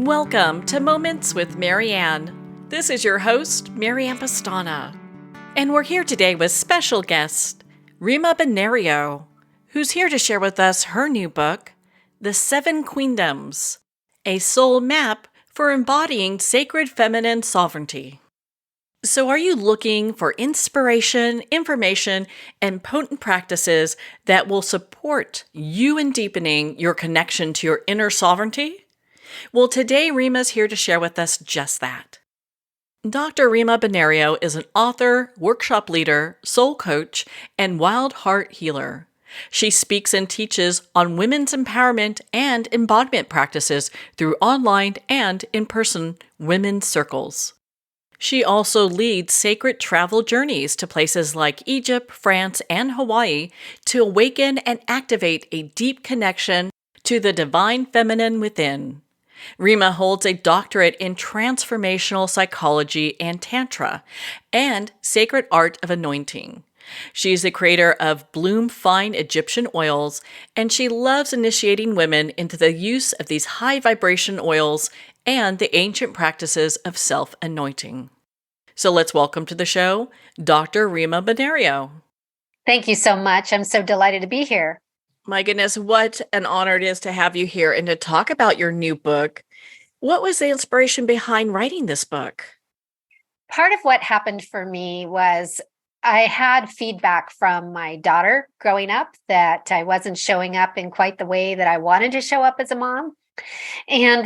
Welcome to Moments with Marianne. This is your host, Marianne Pastana. And we're here today with special guest, Rima Bonario, who's here to share with us her new book, The Seven Queendoms, a soul map for embodying sacred feminine sovereignty. So are you looking for inspiration, information, and potent practices that will support you in deepening your connection to your inner sovereignty? Well, today Rima's here to share with us just that. Dr. Rima Bonario is an author, workshop leader, soul coach, and wild heart healer. She speaks and teaches on women's empowerment and embodiment practices through online and in-person women's circles. She also leads sacred travel journeys to places like Egypt, France, and Hawaii to awaken and activate a deep connection to the divine feminine within. Rima holds a doctorate in transformational psychology and Tantra and sacred art of anointing. She's the creator of Bloom Fine Egyptian oils, and she loves initiating women into the use of these high vibration oils and the ancient practices of self-anointing. So let's welcome to the show, Dr. Rima Bonario. Thank you so much. I'm so delighted to be here. My goodness, what an honor it is to have you here and to talk about your new book. What was the inspiration behind writing this book? Part of what happened for me was I had feedback from my daughter growing up that I wasn't showing up in quite the way that I wanted to show up as a mom. And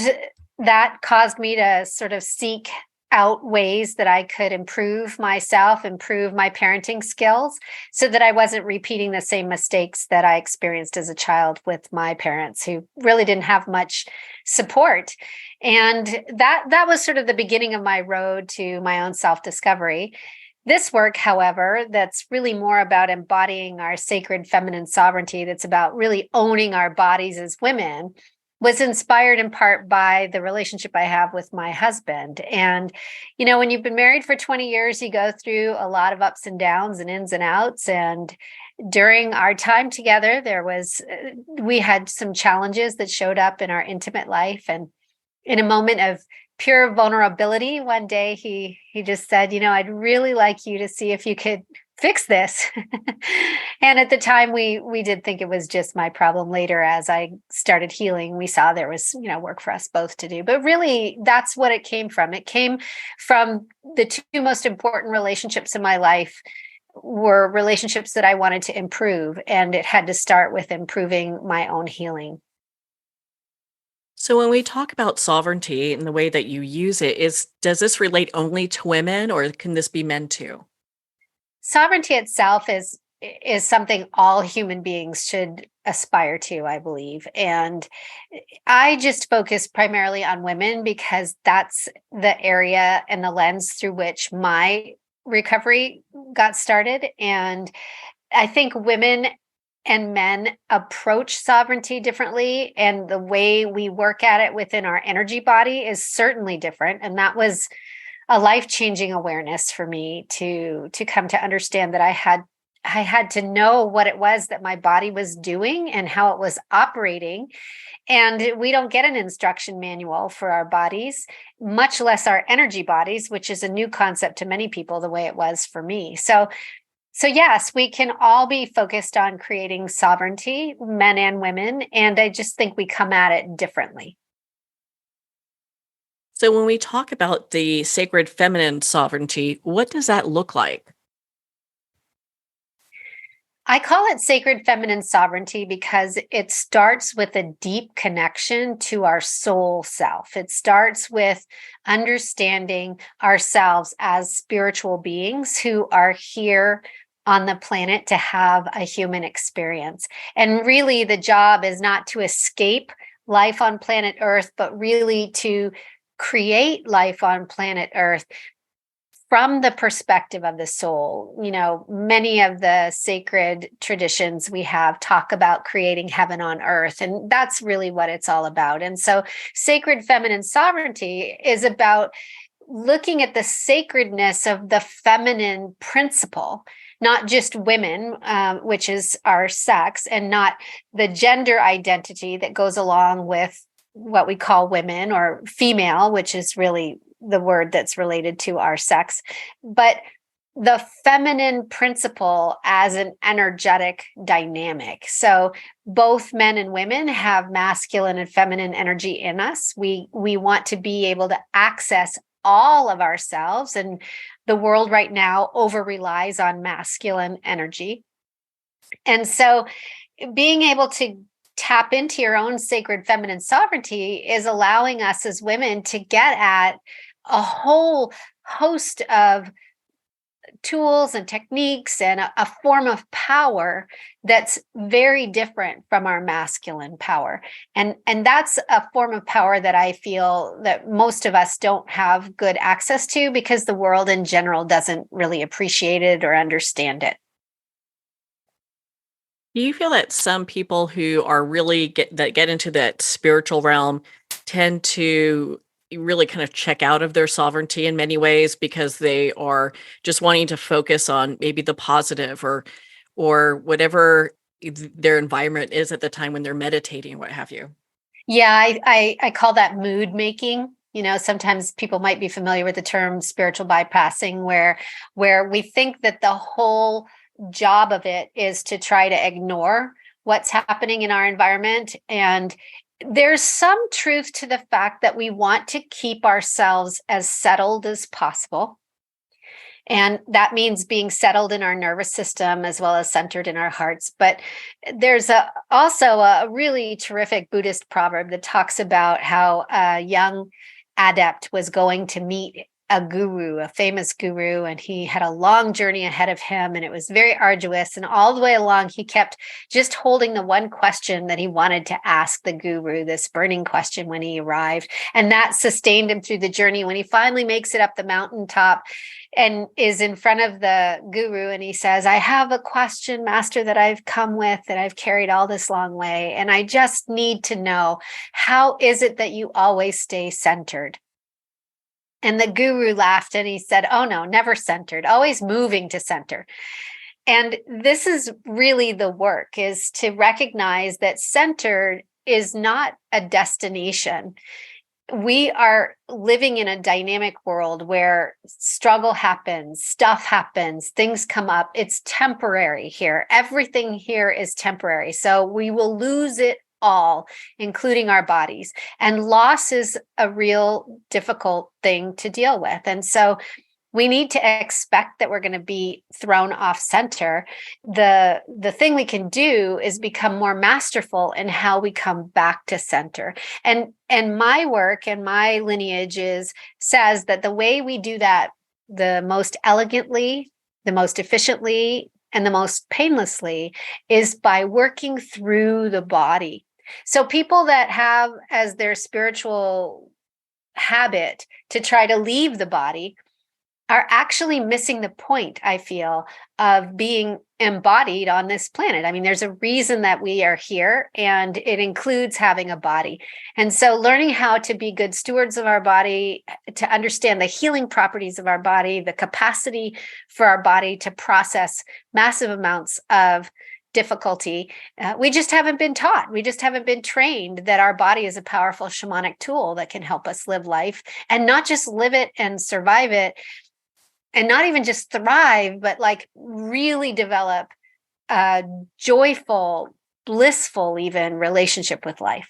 that caused me to sort of seek out ways that I could improve myself, improve my parenting skills so that I wasn't repeating the same mistakes that I experienced as a child with my parents who really didn't have much support. And that was sort of the beginning of my road to my own self-discovery. This work, however, that's really more about embodying our sacred feminine sovereignty, that's about really owning our bodies as women, was inspired in part by the relationship I have with my husband. And, you know, when you've been married for 20 years, you go through a lot of ups and downs and ins and outs. And during our time together, we had some challenges that showed up in our intimate life. And in a moment of pure vulnerability, one day he just said, you know, I'd really like you to see if you could fix this. And at the time we did think it was just my problem. Later, as I started healing, we saw there was, you know, work for us both to do. But really, that's what it came from. It came from the two most important relationships in my life were relationships that I wanted to improve. And it had to start with improving my own healing. So when we talk about sovereignty and the way that you use it, does this relate only to women or can this be men too? Sovereignty itself is something all human beings should aspire to, I believe. And I just focus primarily on women because that's the area and the lens through which my recovery got started. And I think women and men approach sovereignty differently. And the way we work at it within our energy body is certainly different. And that was a life-changing awareness for me to come to understand that I had to know what it was that my body was doing and how it was operating. And we don't get an instruction manual for our bodies, much less our energy bodies, which is a new concept to many people, the way it was for me. So yes, we can all be focused on creating sovereignty, men and women. And I just think we come at it differently. So when we talk about the sacred feminine sovereignty, what does that look like? I call it sacred feminine sovereignty because it starts with a deep connection to our soul self. It starts with understanding ourselves as spiritual beings who are here on the planet to have a human experience. And really, the job is not to escape life on planet Earth, but really to create life on planet Earth from the perspective of the soul. You know, many of the sacred traditions we have talk about creating heaven on earth, and that's really what it's all about. And so sacred feminine sovereignty is about looking at the sacredness of the feminine principle, not just women, which is our sex, and not the gender identity that goes along with what we call women or female, which is really the word that's related to our sex, but the feminine principle as an energetic dynamic. So both men and women have masculine and feminine energy in us. We want to be able to access all of ourselves, and the world right now over relies on masculine energy. And so being able to tap into your own sacred feminine sovereignty is allowing us as women to get at a whole host of tools and techniques and a form of power that's very different from our masculine power. And that's a form of power that I feel that most of us don't have good access to because the world in general doesn't really appreciate it or understand it. Do you feel that some people who are really get into that spiritual realm tend to really kind of check out of their sovereignty in many ways because they are just wanting to focus on maybe the positive or whatever their environment is at the time when they're meditating, what have you? Yeah, I call that mood making. Sometimes people might be familiar with the term spiritual bypassing, where we think that the whole job of it is to try to ignore what's happening in our environment. And there's some truth to the fact that we want to keep ourselves as settled as possible. And that means being settled in our nervous system as well as centered in our hearts. But there's also a really terrific Buddhist proverb that talks about how a young adept was going to meet a guru, a famous guru, and he had a long journey ahead of him, and it was very arduous. And all the way along, he kept just holding the one question that he wanted to ask the guru, this burning question when he arrived. And that sustained him through the journey. When he finally makes it up the mountaintop and is in front of the guru, and he says, "I have a question, master, that I've come with, that I've carried all this long way. And I just need to know, how is it that you always stay centered?" And the guru laughed and he said, "Oh no, never centered, always moving to center." And this is really the work, is to recognize that centered is not a destination. We are living in a dynamic world where struggle happens, stuff happens, things come up. It's temporary here. Everything here is temporary. So we will lose it all, including our bodies. And loss is a real difficult thing to deal with. And so we need to expect that we're going to be thrown off center. The thing we can do is become more masterful in how we come back to center. And my work and my lineage says that the way we do that the most elegantly, the most efficiently, and the most painlessly is by working through the body. So people that have as their spiritual habit to try to leave the body are actually missing the point, I feel, of being embodied on this planet. I mean, there's a reason that we are here, and it includes having a body. And so learning how to be good stewards of our body, to understand the healing properties of our body, the capacity for our body to process massive amounts of difficulty. We just haven't been taught. We just haven't been trained that our body is a powerful shamanic tool that can help us live life, and not just live it and survive it, and not even just thrive, but like really develop a joyful, blissful, even relationship with life.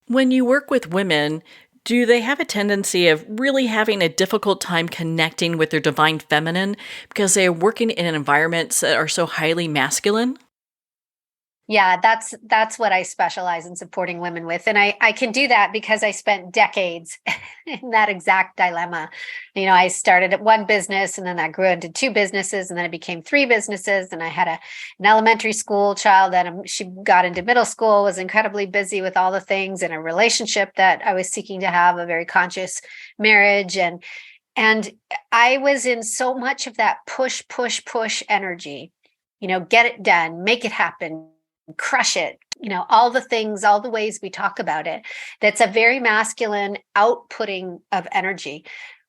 When you work with women, do they have a tendency of really having a difficult time connecting with their divine feminine because they're working in environments that are so highly masculine? Yeah, that's what I specialize in supporting women with. And I can do that because I spent decades in that exact dilemma. I started at one business, and then that grew into two businesses, and then it became three businesses. And I had an elementary school child that she got into middle school, was incredibly busy with all the things, in a relationship that I was seeking to have, a very conscious marriage. And I was in so much of that push, push, push energy, get it done, make it happen, crush it, all the things, all the ways we talk about it. That's a very masculine outputting of energy.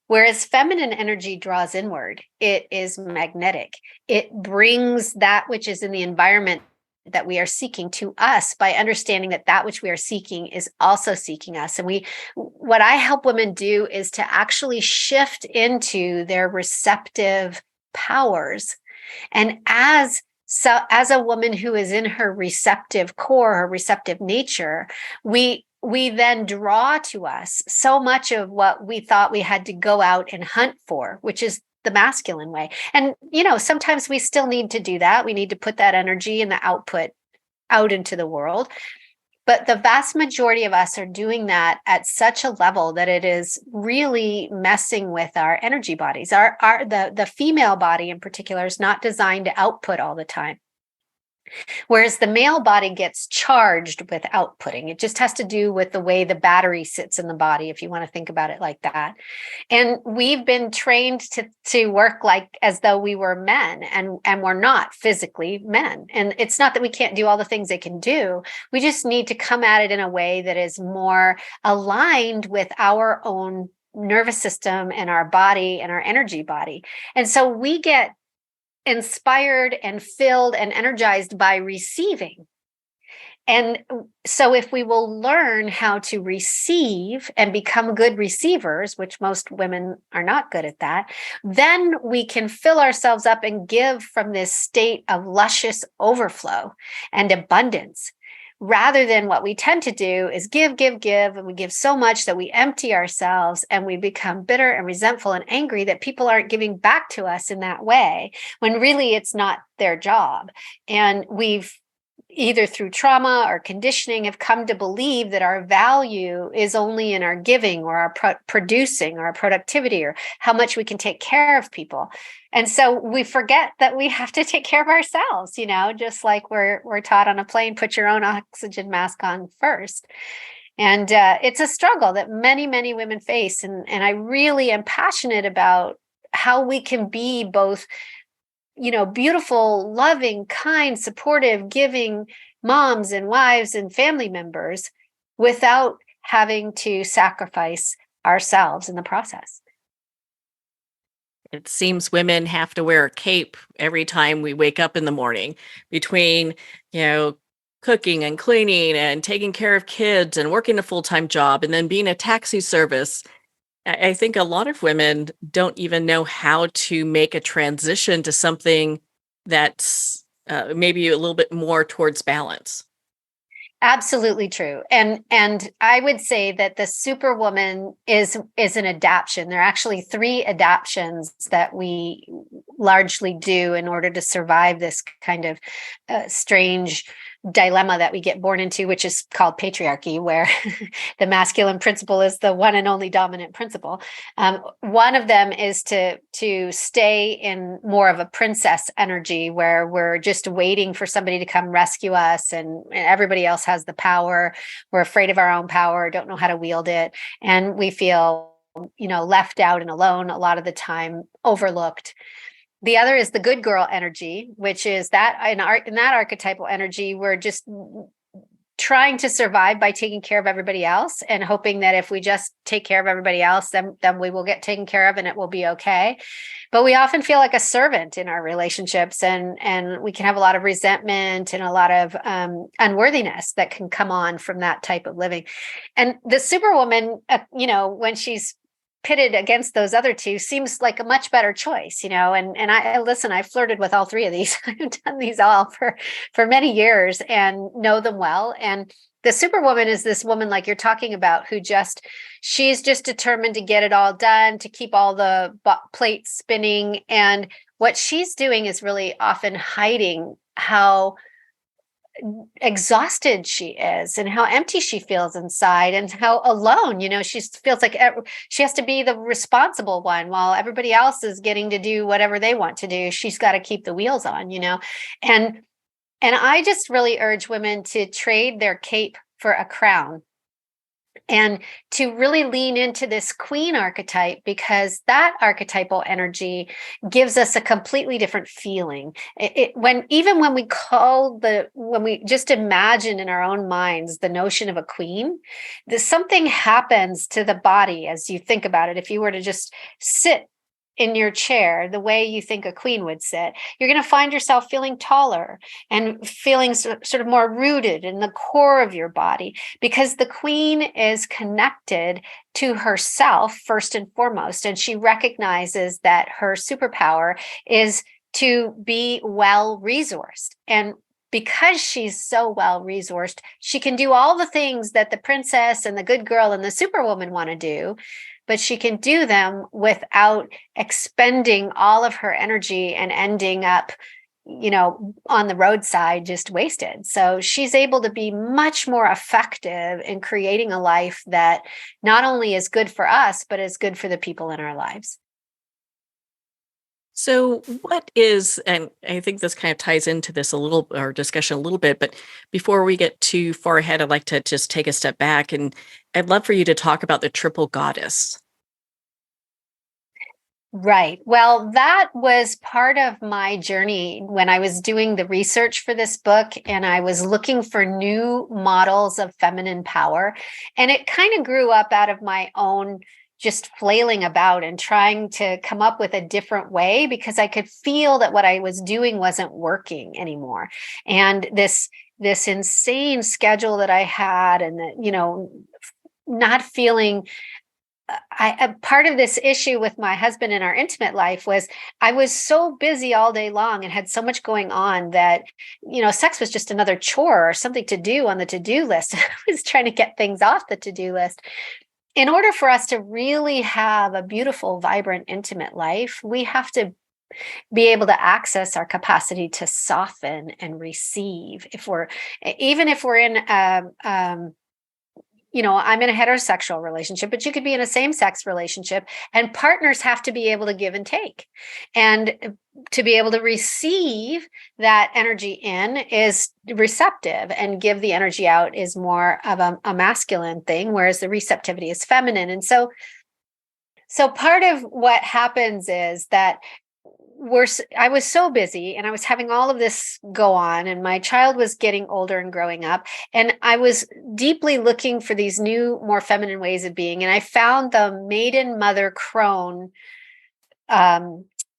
Whereas feminine energy draws inward. It is magnetic. It brings that which is in the environment that we are seeking to us by understanding that that which we are seeking is also seeking us. And what I help women do is to actually shift into their receptive powers. And as a woman who is in her receptive core, her receptive nature, we then draw to us so much of what we thought we had to go out and hunt for, which is the masculine way. And, sometimes we still need to do that. We need to put that energy and the output out into the world. But the vast majority of us are doing that at such a level that it is really messing with our energy bodies. The female body in particular is not designed to output all the time. Whereas the male body gets charged with outputting. It just has to do with the way the battery sits in the body, if you want to think about it like that. And we've been trained to work like as though we were men, and we're not physically men. And it's not that we can't do all the things they can do. We just need to come at it in a way that is more aligned with our own nervous system and our body and our energy body. And so we get inspired and filled and energized by receiving. And so if we will learn how to receive and become good receivers, which most women are not good at that, then we can fill ourselves up and give from this state of luscious overflow and abundance. Rather than what we tend to do is give, and we give so much that we empty ourselves and we become bitter and resentful and angry that people aren't giving back to us in that way, when really it's not their job. And we've either through trauma or conditioning have come to believe that our value is only in our giving or our producing or our productivity or how much we can take care of people. And so we forget that we have to take care of ourselves, just like we're taught on a plane, put your own oxygen mask on first. And it's a struggle that many, many women face. And I really am passionate about how we can be both beautiful, loving, kind, supportive, giving moms and wives and family members without having to sacrifice ourselves in the process. It seems women have to wear a cape every time we wake up in the morning between, cooking and cleaning and taking care of kids and working a full-time job and then being a taxi service. I think a lot of women don't even know how to make a transition to something that's maybe a little bit more towards balance. Absolutely true. And I would say that the superwoman is an adaptation. There are actually 3 adaptations that we largely do in order to survive this kind of strange dilemma that we get born into, which is called patriarchy, where the masculine principle is the one and only dominant principle. One of them is to stay in more of a princess energy, where we're just waiting for somebody to come rescue us, and everybody else has the power. We're afraid of our own power, don't know how to wield it, and we feel, left out and alone a lot of the time, overlooked. The other is the good girl energy, which is that in that archetypal energy, we're just trying to survive by taking care of everybody else and hoping that if we just take care of everybody else, then we will get taken care of and it will be okay. But we often feel like a servant in our relationships, and we can have a lot of resentment and a lot of unworthiness that can come on from that type of living. And the superwoman, when she's pitted against those other 2, seems like a much better choice, and I flirted with all 3 of these. I've done these all for many years and know them well. And the superwoman is this woman like you're talking about, who she's just determined to get it all done, to keep all the plates spinning. And what she's doing is really often hiding how exhausted she is and how empty she feels inside and how alone, she feels like she has to be the responsible one while everybody else is getting to do whatever they want to do. She's got to keep the wheels on, and I just really urge women to trade their cape for a crown and to really lean into this queen archetype, because that archetypal energy gives us a completely different feeling. When we just imagine in our own minds the notion of a queen, something happens to the body as you think about it. If you were to just sit in your chair the way you think a queen would sit, you're going to find yourself feeling taller and feeling sort of more rooted in the core of your body, because the queen is connected to herself first and foremost. And she recognizes that her superpower is to be well resourced. And because she's so well resourced, she can do all the things that the princess and the good girl and the superwoman want to do, but she can do them without expending all of her energy and ending up, on the roadside just wasted. So she's able to be much more effective in creating a life that not only is good for us, but is good for the people in our lives. So, what is, and I think this kind of ties into this a little, our discussion a little bit, but before we get too far ahead, I'd like to just take a step back, and I'd love for you to talk about the triple goddess. Right. Well, that was part of my journey when I was doing the research for this book, and I was looking for new models of feminine power. And it kind of grew up out of my own just flailing about and trying to come up with a different way, because I could feel that what I was doing wasn't working anymore. And this insane schedule that I had, and that, not feeling part of this issue with my husband in our intimate life was I was so busy all day long and had so much going on that, sex was just another chore or something to do on the to-do list. I was trying to get things off the to-do list. In order for us to really have a beautiful, vibrant, intimate life, we have to be able to access our capacity to soften and receive. Even if we're in I'm in a heterosexual relationship, but you could be in a same-sex relationship, and partners have to be able to give and take. And to be able to receive that energy in is receptive, and give the energy out is more of a masculine thing, whereas the receptivity is feminine. And so part of what happens is that I was so busy, and I was having all of this go on, and my child was getting older and growing up, and I was deeply looking for these new, more feminine ways of being. And I found the maiden mother crone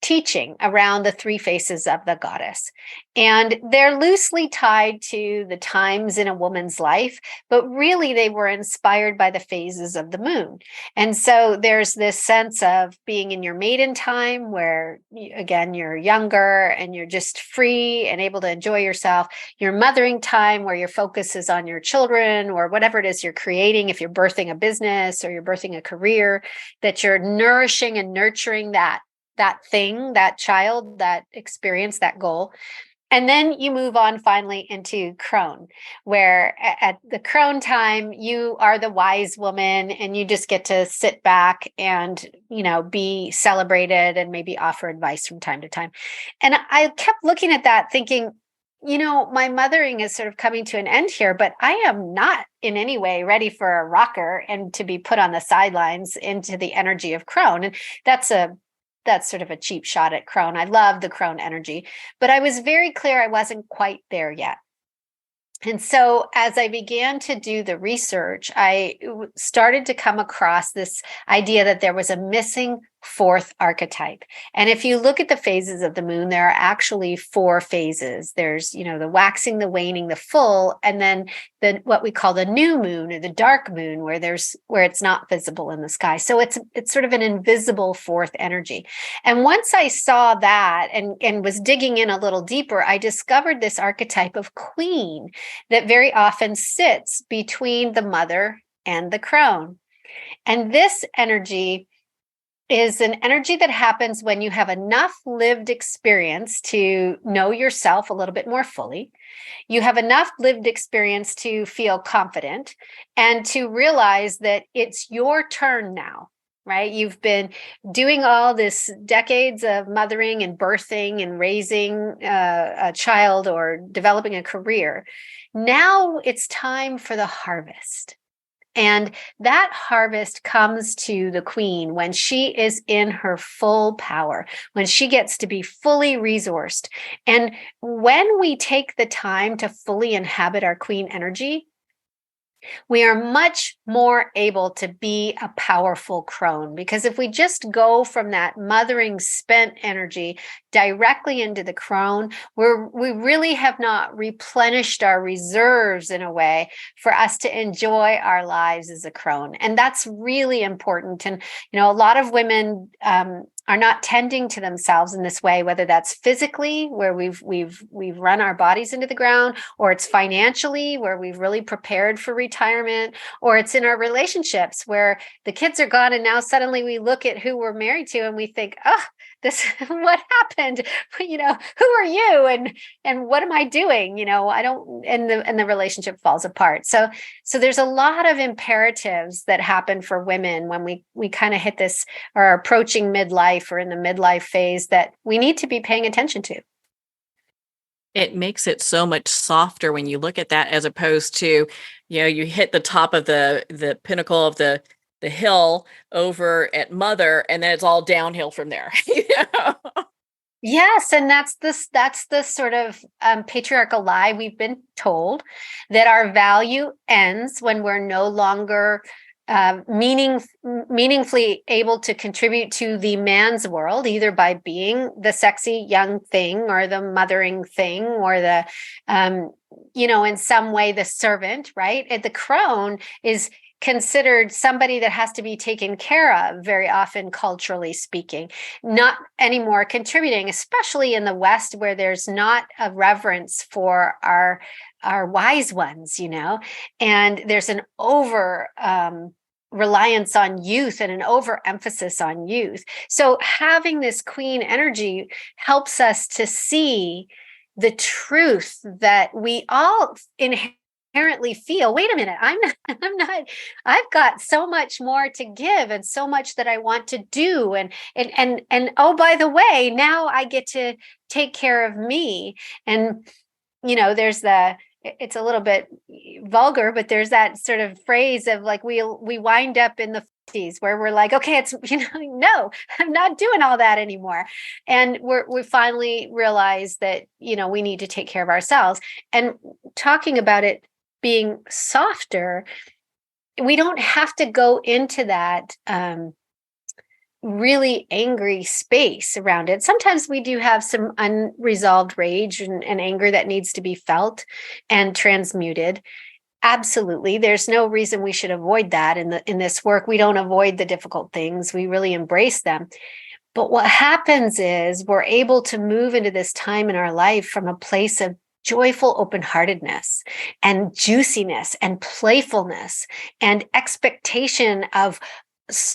teaching around the three faces of the goddess. And they're loosely tied to the times in a woman's life, but really they were inspired by the phases of the moon. And so there's this sense of being in your maiden time where, again, you're younger and you're just free and able to enjoy yourself. Your mothering time where your focus is on your children or whatever it is you're creating. If you're birthing a business or you're birthing a career, that you're nourishing and nurturing that thing, that child, that experience, that goal. And then you move on finally into crone, where at the crone time, you are the wise woman and you just get to sit back and, be celebrated and maybe offer advice from time to time. And I kept looking at that thinking, my mothering is sort of coming to an end here, but I am not in any way ready for a rocker and to be put on the sidelines into the energy of crone. And that's sort of a cheap shot at crone. I love the crone energy, but I was very clear I wasn't quite there yet. And so as I began to do the research, I started to come across this idea that there was a missing fourth archetype. And if you look at the phases of the moon, there are actually four phases. There's, the waxing, the waning, the full, and then what we call the new moon or the dark moon, where it's not visible in the sky. So it's sort of an invisible fourth energy. And once I saw that and was digging in a little deeper, I discovered this archetype of queen that very often sits between the mother and the crone. And this energy is an energy that happens when you have enough lived experience to know yourself a little bit more fully. You have enough lived experience to feel confident and to realize that it's your turn now, right? You've been doing all this decades of mothering and birthing and raising a child or developing a career. Now it's time for the harvest. And that harvest comes to the queen when she is in her full power, when she gets to be fully resourced. And when we take the time to fully inhabit our queen energy, we are much more able to be a powerful crone, because if we just go from that mothering spent energy directly into the crone, we really have not replenished our reserves in a way for us to enjoy our lives as a crone. And that's really important. And, a lot of women are not tending to themselves in this way, whether that's physically, where we've run our bodies into the ground, or it's financially, where we've really prepared for retirement, or it's in our relationships where the kids are gone and now suddenly we look at who we're married to and we think, oh, this what happened? Who are you and what am I doing? I don't, and the relationship falls apart. So there's a lot of imperatives that happen for women when we kind of hit this or are approaching midlife or in the midlife phase that we need to be paying attention to. It makes it so much softer when you look at that, as opposed to, you hit the top of the pinnacle of the hill over at mother, and then it's all downhill from there. Yes, and that's the sort of patriarchal lie we've been told, that our value ends when we're no longer meaningfully able to contribute to the man's world, either by being the sexy young thing or the mothering thing or the in some way the servant, right? And the crone is considered somebody that has to be taken care of, very often, culturally speaking, not anymore contributing, especially in the West, where there's not a reverence for our wise ones, and there's an over reliance on youth and an overemphasis on youth. So having this queen energy helps us to see the truth that we all inherently feel. Wait a minute, I'm not, I've got so much more to give and so much that I want to do. And oh, by the way, now I get to take care of me. And, there's it's a little bit vulgar, but there's that sort of phrase of like, we wind up in the 50s where we're like, okay, it's, no, I'm not doing all that anymore. And we finally realize that, we need to take care of ourselves. And talking about it being softer, we don't have to go into that really angry space around it. Sometimes we do have some unresolved rage and anger that needs to be felt and transmuted. Absolutely. There's no reason we should avoid that in this work. We don't avoid the difficult things. We really embrace them. But what happens is we're able to move into this time in our life from a place of joyful open-heartedness and juiciness and playfulness and expectation of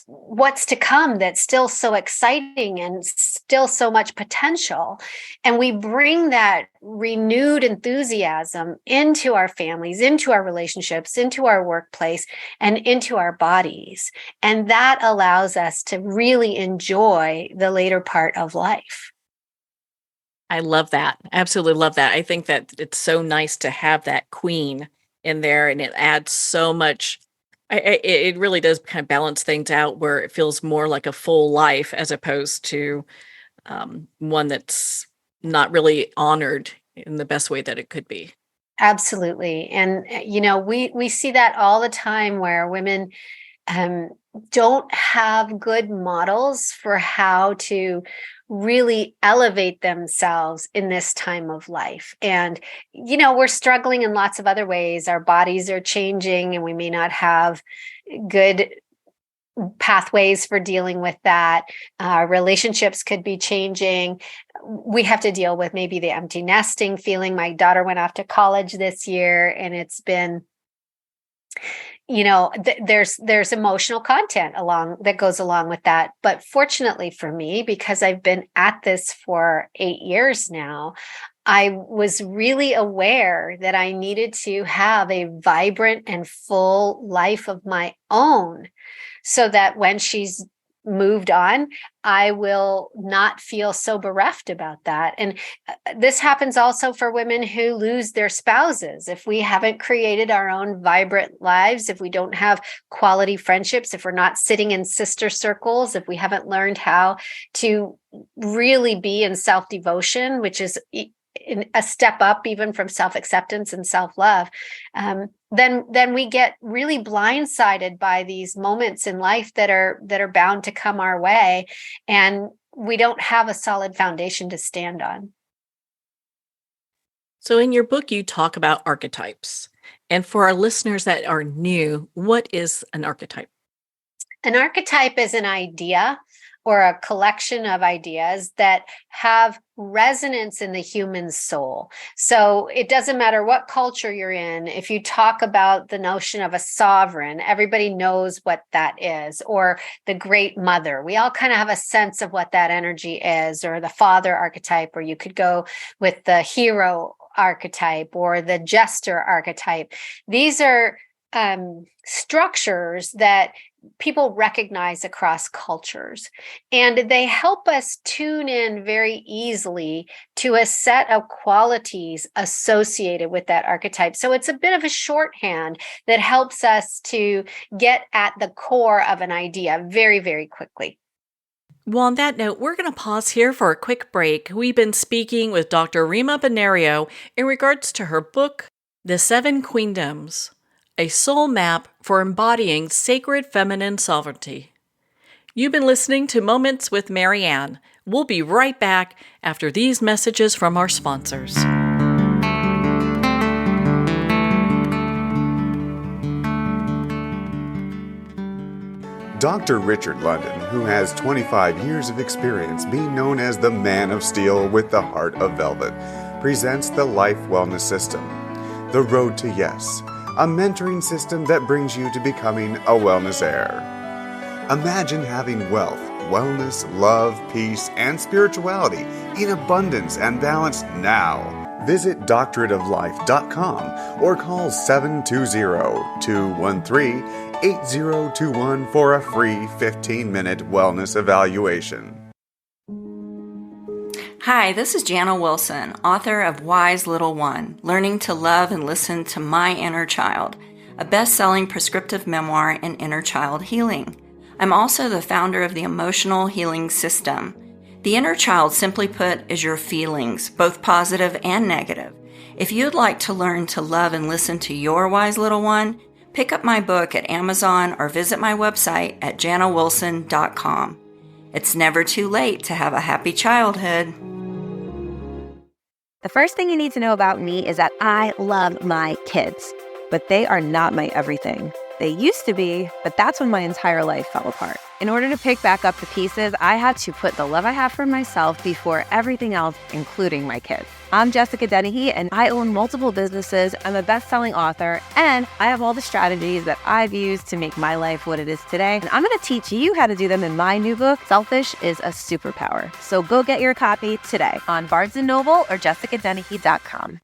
what's to come that's still so exciting and still so much potential. And we bring that renewed enthusiasm into our families, into our relationships, into our workplace, and into our bodies. And that allows us to really enjoy the later part of life. I love that. Absolutely love that. I think that it's so nice to have that queen in there, and it adds so much. It really does kind of balance things out where it feels more like a full life as opposed to one that's not really honored in the best way that it could be. Absolutely. And, we see that all the time where women don't have good models for how to really elevate themselves in this time of life. And, we're struggling in lots of other ways. Our bodies are changing and we may not have good pathways for dealing with that. Our relationships could be changing. We have to deal with maybe the empty nesting feeling. My daughter went off to college this year, and it's been, there's emotional content that goes along with that. But fortunately for me, because I've been at this for 8 years now, I was really aware that I needed to have a vibrant and full life of my own, so that when she's moved on, I will not feel so bereft about that. And this happens also for women who lose their spouses. If we haven't created our own vibrant lives, if we don't have quality friendships, if we're not sitting in sister circles, if we haven't learned how to really be in self-devotion, which is a step up even from self-acceptance and self-love, then we get really blindsided by these moments in life that are bound to come our way, and we don't have a solid foundation to stand on. So, in your book, you talk about archetypes. And for our listeners that are new, what is an archetype? An archetype is an idea or a collection of ideas that have resonance in the human soul. So it doesn't matter what culture you're in. If you talk about the notion of a sovereign, everybody knows what that is, or the great mother. We all kind of have a sense of what that energy is, or the father archetype, or you could go with the hero archetype or the jester archetype. These are structures that people recognize across cultures, and they help us tune in very easily to a set of qualities associated with that archetype. So it's a bit of a shorthand that helps us to get at the core of an idea very, very quickly. Well, on that note, we're going to pause here for a quick break. We've been speaking with Dr. Rima Bonario in regards to her book, The Seven Queendoms, a soul map for embodying sacred feminine sovereignty. You've been listening to Moments with Marianne. We'll be right back after these messages from our sponsors. Dr. Richard London, who has 25 years of experience being known as the Man of Steel with the Heart of Velvet, presents the Life Wellness System, The Road to Yes, a mentoring system that brings you to becoming a wellness heir. Imagine having wealth, wellness, love, peace, and spirituality in abundance and balance now. Visit doctorateoflife.com or call 720-213-8021 for a free 15-minute wellness evaluation. Hi, this is Jana Wilson, author of Wise Little One, Learning to Love and Listen to My Inner Child, a best-selling prescriptive memoir in inner child healing. I'm also the founder of the Emotional Healing System. The inner child, simply put, is your feelings, both positive and negative. If you'd like to learn to love and listen to your wise little one, pick up my book at Amazon or visit my website at janawilson.com. It's never too late to have a happy childhood. The first thing you need to know about me is that I love my kids, but they are not my everything. They used to be, but that's when my entire life fell apart. In order to pick back up the pieces, I had to put the love I have for myself before everything else, including my kids. I'm Jessica Dennehy, and I own multiple businesses. I'm a best-selling author, and I have all the strategies that I've used to make my life what it is today. And I'm going to teach you how to do them in my new book, Selfish is a Superpower. So go get your copy today on Barnes & Noble or jessicadennehy.com.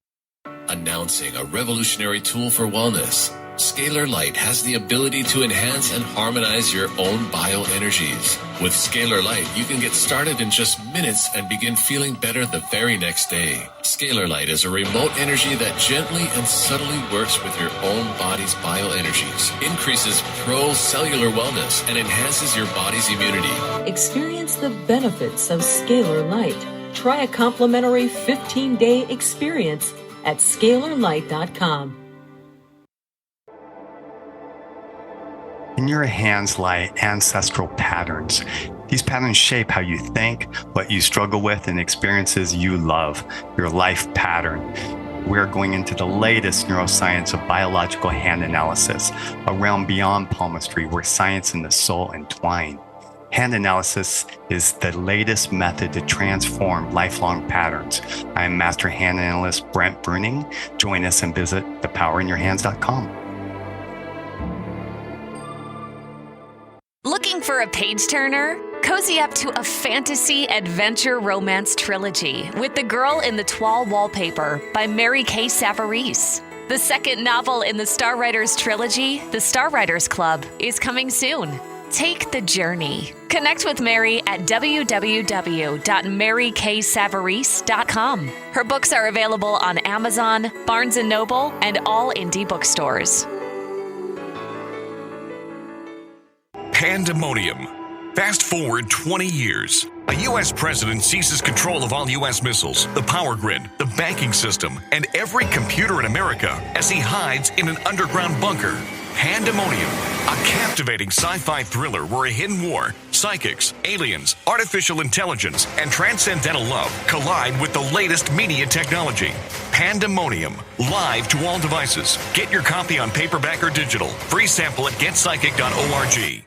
Announcing a revolutionary tool for wellness. Scalar Light has the ability to enhance and harmonize your own bioenergies. With Scalar Light, you can get started in just minutes and begin feeling better the very next day. Scalar Light is a remote energy that gently and subtly works with your own body's bioenergies, increases pro-cellular wellness, and enhances your body's immunity. Experience the benefits of Scalar Light. Try a complimentary 15-day experience at scalarlight.com. In your hands lie ancestral patterns. These patterns shape how you think, what you struggle with, and experiences you love, your life pattern. We're going into the latest neuroscience of biological hand analysis, a realm beyond palmistry where science and the soul entwine. Hand analysis is the latest method to transform lifelong patterns. I am Master Hand Analyst Brent Bruning. Join us and visit thepowerinyourhands.com. Looking for a page turner? Cozy up to a fantasy adventure romance trilogy with The Girl in the Toile Wallpaper by Mary Kay Savarese. The second novel in the Star Writers trilogy, The Star Writers Club, is coming soon. Take the journey. Connect with Mary at www.maryksavarese.com. Her books are available on Amazon, Barnes & Noble, and all indie bookstores. Pandemonium, Fast forward 20 years. A U.S. president seizes control of all U.S. missiles, the power grid, the banking system, and every computer in America as he hides in an underground bunker. Pandemonium, a captivating sci-fi thriller where a hidden war, psychics, aliens, artificial intelligence, and transcendental love collide with the latest media technology. Pandemonium, live to all devices. Get your copy on paperback or digital. Free sample at getpsychic.org.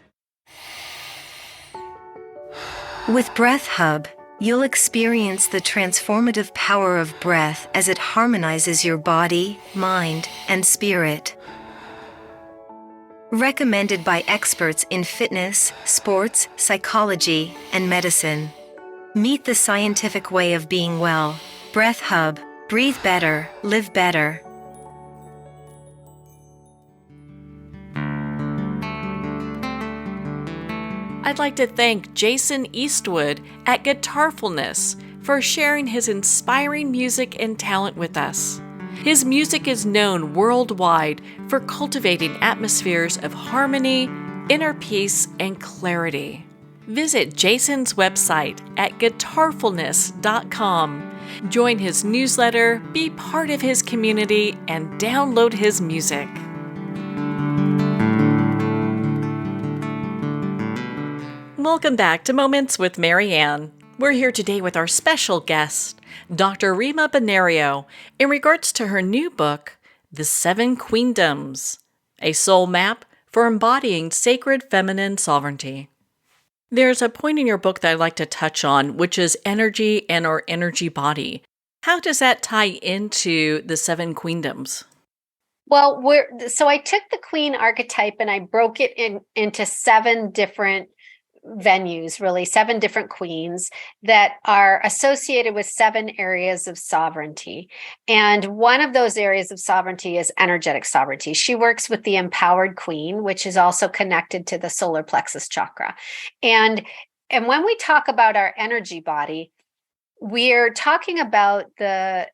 With Breath Hub, you'll experience the transformative power of breath as it harmonizes your body, mind, and spirit. Recommended by experts in fitness, sports, psychology, and medicine. Meet the scientific way of being well. Breath Hub. Breathe better, live better. I'd like to thank Jason Eastwood at Guitarfulness for sharing his inspiring music and talent with us. His music is known worldwide for cultivating atmospheres of harmony, inner peace, and clarity. Visit Jason's website at guitarfulness.com. Join his newsletter, be part of his community, and download his music. Welcome back to Moments with Marianne. We're here today with our special guest, Dr. Rima Bonario, in regards to her new book, The Seven Queendoms, a SoulMap for embodying sacred feminine sovereignty. There's a point in your book that I'd like to touch on, which is energy and our energy body. How does that tie into the Seven Queendoms? Well, so I took the queen archetype and I broke it into 7 different venues, really 7 different queens that are associated with 7 areas of sovereignty. And one of those areas of sovereignty is energetic sovereignty. She works with the empowered queen, which is also connected to the solar plexus chakra. And when we talk about our energy body, we're talking about the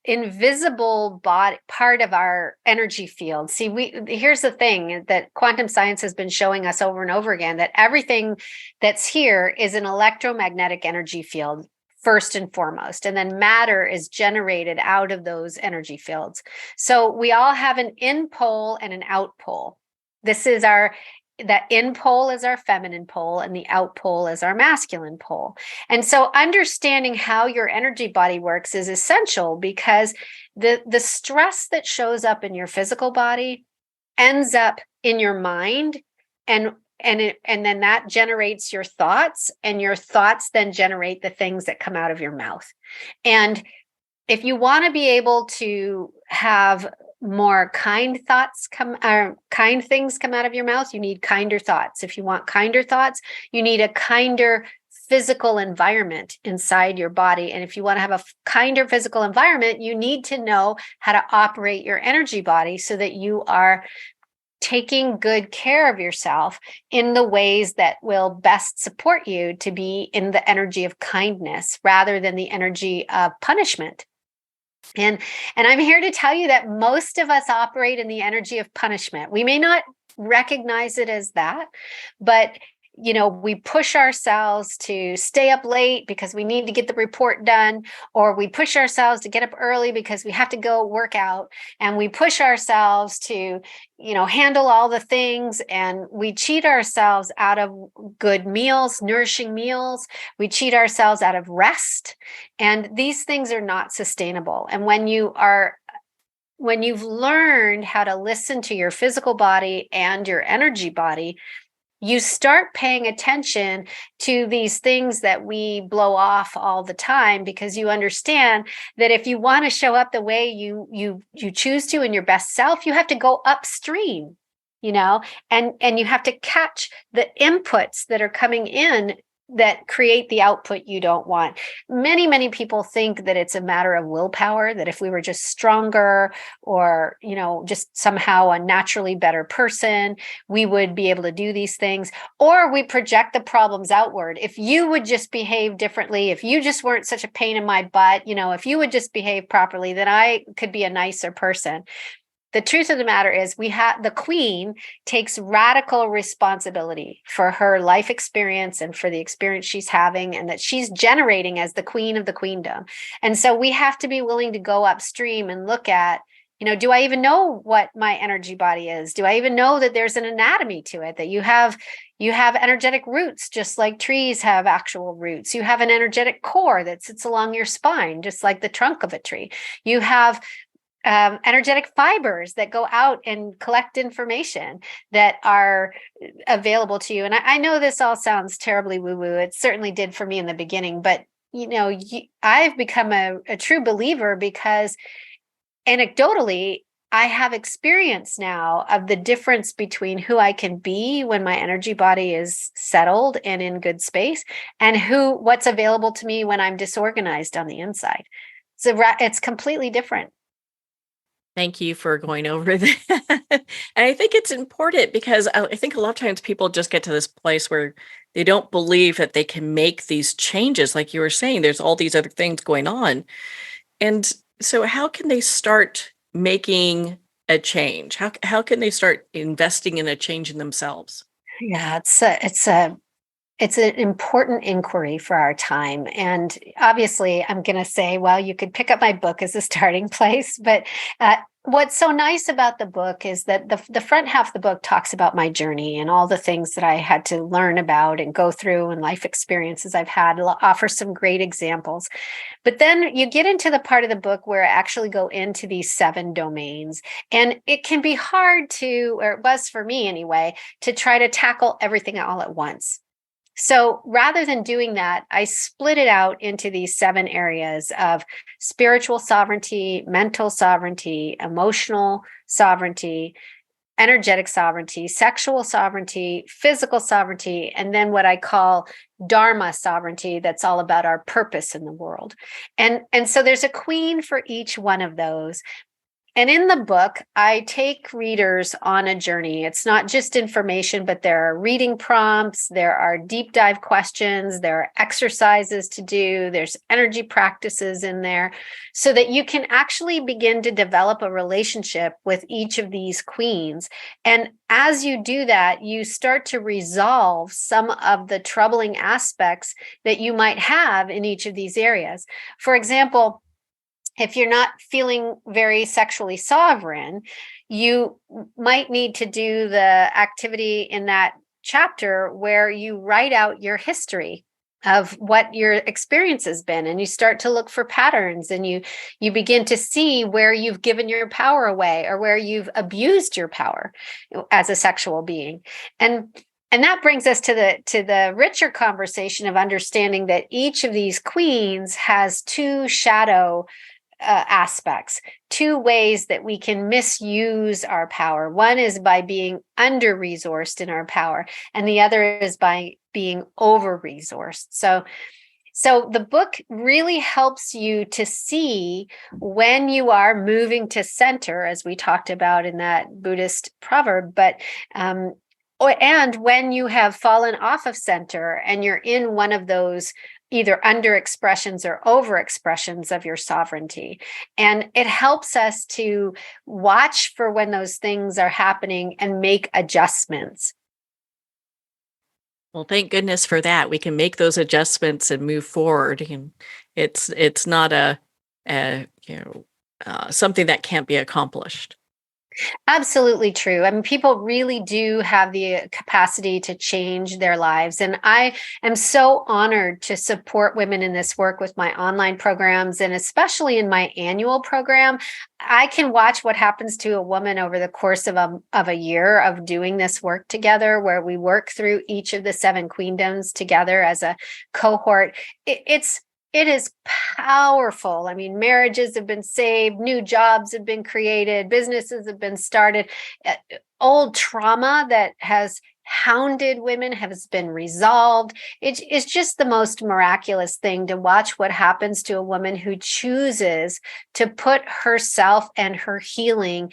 invisible body part of our energy field. See, here's the thing that quantum science has been showing us over and over again, that everything that's here is an electromagnetic energy field first and foremost, and then matter is generated out of those energy fields. So we all have an in pole and an out pole. That in pole is our feminine pole and the out pole is our masculine pole. And so understanding how your energy body works is essential, because the stress that shows up in your physical body ends up in your mind, and then that generates your thoughts, and your thoughts then generate the things that come out of your mouth. And if you want to be able to have more kind things come out of your mouth, you need kinder thoughts. If you want kinder thoughts, you need a kinder physical environment inside your body. And if you want to have a kinder physical environment, you need to know how to operate your energy body so that you are taking good care of yourself in the ways that will best support you to be in the energy of kindness rather than the energy of punishment. And I'm here to tell you that most of us operate in the energy of punishment. We may not recognize it as that, but we push ourselves to stay up late because we need to get the report done, or we push ourselves to get up early because we have to go work out, and we push ourselves to, handle all the things, and we cheat ourselves out of good meals, nourishing meals. We cheat ourselves out of rest, and these things are not sustainable. And when you've learned how to listen to your physical body and your energy body, you start paying attention to these things that we blow off all the time, because you understand that if you want to show up the way you choose to in your best self, you have to go upstream, and you have to catch the inputs that are coming in that create the output you don't want. Many, many people think that it's a matter of willpower, that if we were just stronger or, just somehow a naturally better person, we would be able to do these things. Or we project the problems outward. If you would just behave differently, if you just weren't such a pain in my butt, if you would just behave properly, then I could be a nicer person. the truth of the matter is the queen takes radical responsibility for her life experience and for the experience she's having and that she's generating as the queen of the queendom. And so we have to be willing to go upstream and look at, do I even know what my energy body is? Do I even know that there's an anatomy to it, that you have energetic roots, just like trees have actual roots. You have an energetic core that sits along your spine, just like the trunk of a tree. You have energetic fibers that go out and collect information that are available to you. And I know this all sounds terribly woo-woo. It certainly did for me in the beginning, but I've become a true believer because anecdotally, I have experience now of the difference between who I can be when my energy body is settled and in good space and what's available to me when I'm disorganized on the inside. So it's completely different. Thank you for going over that. And I think it's important because I think a lot of times people just get to this place where they don't believe that they can make these changes. Like you were saying, there's all these other things going on. And so how can they start making a change? How can they start investing in a change in themselves? Yeah, it's an important inquiry for our time. And obviously, I'm going to say, well, you could pick up my book as a starting place. But what's so nice about the book is that the front half of the book talks about my journey and all the things that I had to learn about and go through and life experiences I've had. It'll offer some great examples. But then you get into the part of the book where I actually go into these 7 domains. And it can be hard or it was for me anyway, to try to tackle everything all at once. So rather than doing that, I split it out into these 7 areas of spiritual sovereignty, mental sovereignty, emotional sovereignty, energetic sovereignty, sexual sovereignty, physical sovereignty, and then what I call Dharma sovereignty. That's all about our purpose in the world. And so there's a queen for each one of those. And in the book, I take readers on a journey. It's not just information, but there are reading prompts, there are deep dive questions, there are exercises to do, there's energy practices in there, so that you can actually begin to develop a relationship with each of these queens. And as you do that, you start to resolve some of the troubling aspects that you might have in each of these areas. For example, if you're not feeling very sexually sovereign, you might need to do the activity in that chapter where you write out your history of what your experience has been, and you start to look for patterns, and you begin to see where you've given your power away or where you've abused your power as a sexual being. And that brings us to the richer conversation of understanding that each of these queens has 2 shadow aspects, 2 ways that we can misuse our power. One is by being under-resourced in our power, and the other is by being over-resourced. So the book really helps you to see when you are moving to center, as we talked about in that Buddhist proverb, and when you have fallen off of center and you're in one of those either under expressions or over expressions of your sovereignty. And it helps us to watch for when those things are happening and make adjustments. Well, thank goodness for that. We can make those adjustments and move forward. And it's not something that can't be accomplished. Absolutely true. I mean, people really do have the capacity to change their lives. And I am so honored to support women in this work with my online programs, and especially in my annual program. I can watch what happens to a woman over the course of a year of doing this work together, where we work through each of the 7 queendoms together as a cohort. It is powerful. I mean, marriages have been saved, new jobs have been created, businesses have been started, old trauma that has hounded women has been resolved. It's just the most miraculous thing to watch what happens to a woman who chooses to put herself and her healing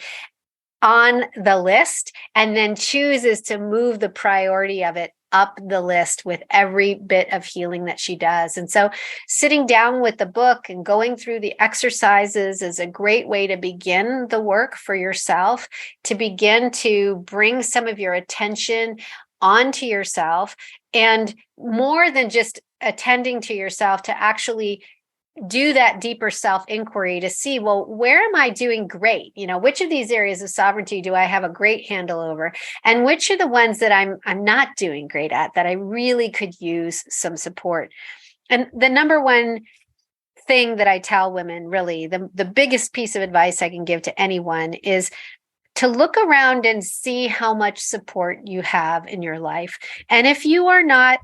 on the list and then chooses to move the priority of it up the list with every bit of healing that she does. And so sitting down with the book and going through the exercises is a great way to begin the work for yourself, to begin to bring some of your attention onto yourself, and more than just attending to yourself, to actually do that deeper self inquiry to see, well, where am I doing great? Which of these areas of sovereignty do I have a great handle over? And which are the ones that I'm not doing great at, that I really could use some support? And the number one thing that I tell women, really, the biggest piece of advice I can give to anyone is to look around and see how much support you have in your life. And if you are not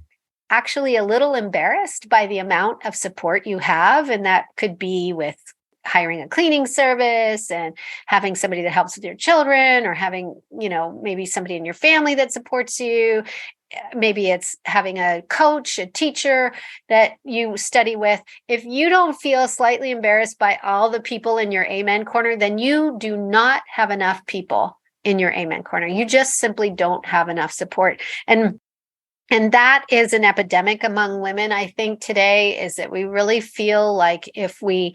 actually a little embarrassed by the amount of support you have, and that could be with hiring a cleaning service and having somebody that helps with your children, or having, maybe somebody in your family that supports you. Maybe it's having a coach, a teacher that you study with. If you don't feel slightly embarrassed by all the people in your amen corner, then you do not have enough people in your amen corner. You just simply don't have enough support. And that is an epidemic among women, I think, today, is that we really feel like if we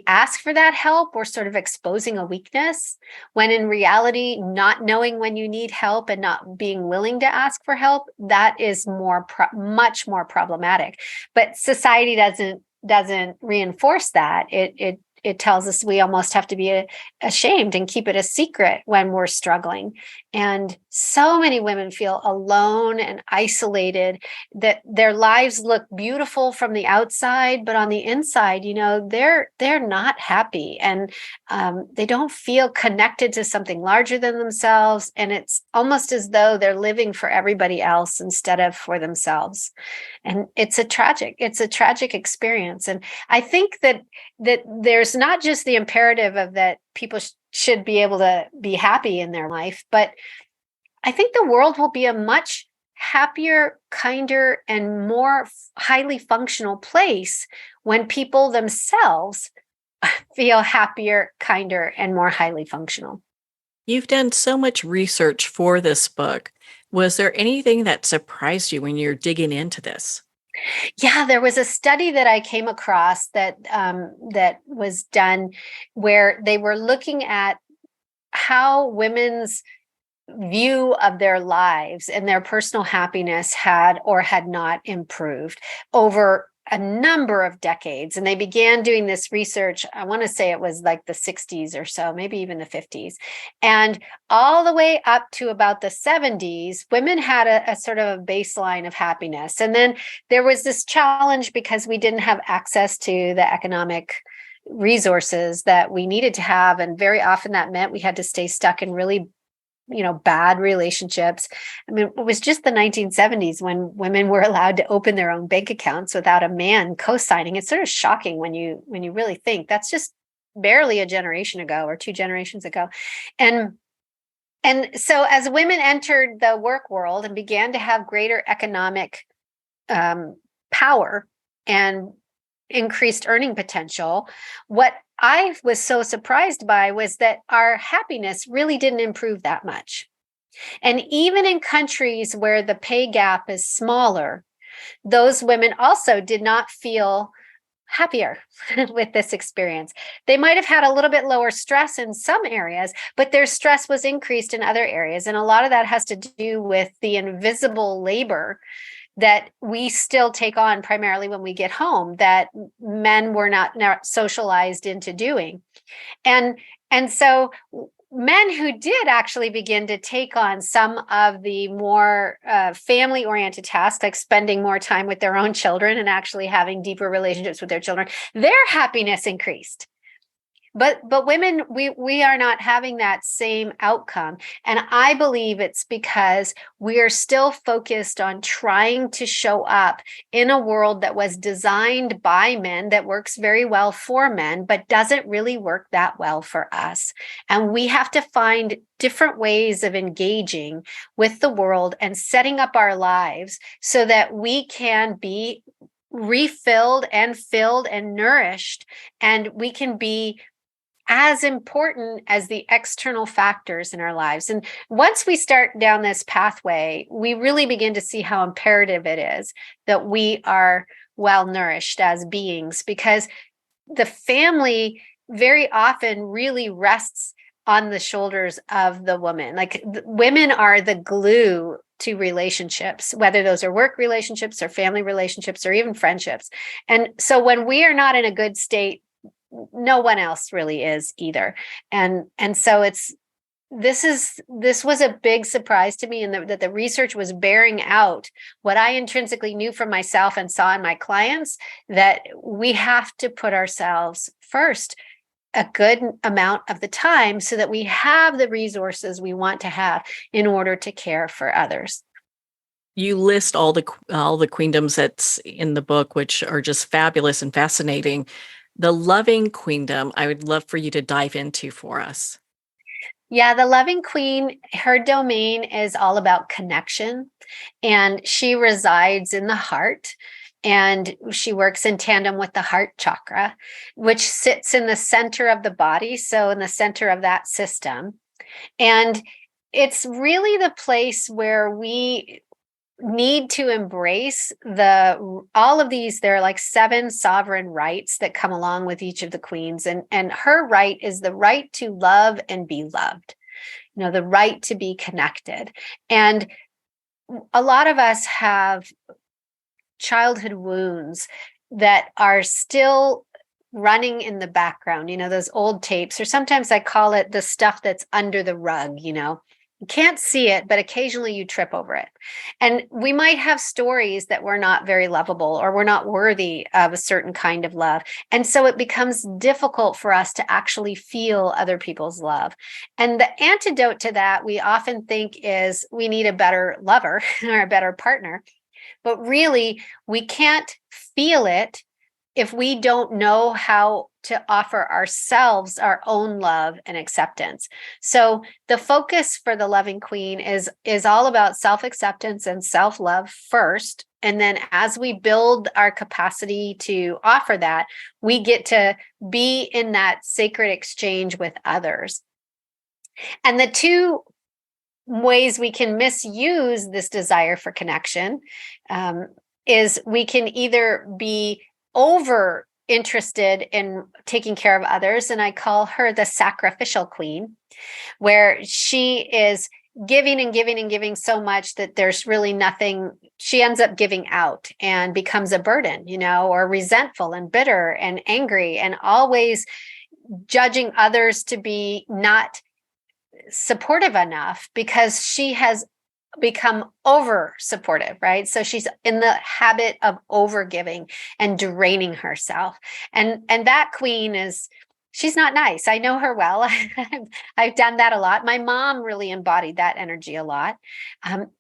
ask for that help, we're sort of exposing a weakness, when in reality, not knowing when you need help and not being willing to ask for help, that is much more problematic. But society doesn't reinforce that. It tells us we almost have to be ashamed and keep it a secret when we're struggling. And so many women feel alone and isolated, that their lives look beautiful from the outside, but on the inside, they're not happy, and they don't feel connected to something larger than themselves. And it's almost as though they're living for everybody else instead of for themselves. And it's a tragic experience. And I think that there's not just the imperative of that people should be able to be happy in their life, but I think the world will be a much happier, kinder, and more highly functional place when people themselves feel happier, kinder, and more highly functional. You've done so much research for this book. Was there anything that surprised you when you're digging into this? Yeah, there was a study that I came across that was done where they were looking at how women's view of their lives and their personal happiness had or had not improved over a number of decades. And they began doing this research, I want to say it was like the 60s or so, maybe even the 50s. And all the way up to about the 70s, women had a sort of a baseline of happiness. And then there was this challenge because we didn't have access to the economic resources that we needed to have. And very often that meant we had to stay stuck in really bad relationships. I mean, it was just the 1970s when women were allowed to open their own bank accounts without a man co-signing. It's sort of shocking when you really think that's just barely a generation ago or 2 generations ago. And so as women entered the work world and began to have greater economic power and increased earning potential, what I was so surprised by was that our happiness really didn't improve that much. And even in countries where the pay gap is smaller, those women also did not feel happier with this experience. They might have had a little bit lower stress in some areas, but their stress was increased in other areas. And a lot of that has to do with the invisible labor that we still take on primarily when we get home, that men were not socialized into doing. And so men who did actually begin to take on some of the more family-oriented tasks, like spending more time with their own children and actually having deeper relationships with their children, their happiness increased. But women, we are not having that same outcome. And I believe it's because we are still focused on trying to show up in a world that was designed by men, that works very well for men, but doesn't really work that well for us. And we have to find different ways of engaging with the world and setting up our lives so that we can be refilled and filled and nourished, and we can be as important as the external factors in our lives. And once we start down this pathway, we really begin to see how imperative it is that we are well nourished as beings, because the family very often really rests on the shoulders of the woman. Like women are the glue to relationships, whether those are work relationships or family relationships or even friendships. And so when we are not in a good state, no one else really is either. And so this was a big surprise to me, and that the research was bearing out what I intrinsically knew from myself and saw in my clients, that we have to put ourselves first a good amount of the time so that we have the resources we want to have in order to care for others. You list all the queendoms that's in the book, which are just fabulous and fascinating. The loving queendom, I would love for you to dive into for us. Yeah, the loving queen, her domain is all about connection, and she resides in the heart, and she works in tandem with the heart chakra, which sits in the center of the body, so in the center of that system. And it's really the place where we need to embrace all of these. There are like 7 sovereign rights that come along with each of the queens, and her right is the right to love and be loved, the right to be connected. And a lot of us have childhood wounds that are still running in the background, those old tapes, or sometimes I call it the stuff that's under the rug. You can't see it, but occasionally you trip over it. And we might have stories that we're not very lovable, or we're not worthy of a certain kind of love. And so it becomes difficult for us to actually feel other people's love. And the antidote to that, we often think, is we need a better lover or a better partner. But really, we can't feel it if we don't know how to offer ourselves our own love and acceptance. So the focus for the loving queen is all about self-acceptance and self-love first. And then as we build our capacity to offer that, we get to be in that sacred exchange with others. And the two ways we can misuse this desire for connection is we can either be over interested in taking care of others, and I call her the sacrificial queen, where she is giving and giving and giving so much that there's really nothing. She ends up giving out and becomes a burden, or resentful and bitter and angry, and always judging others to be not supportive enough because she has become over supportive, right? So she's in the habit of over giving and draining herself. And that queen she's not nice. I know her well. I've done that a lot. My mom really embodied that energy a lot.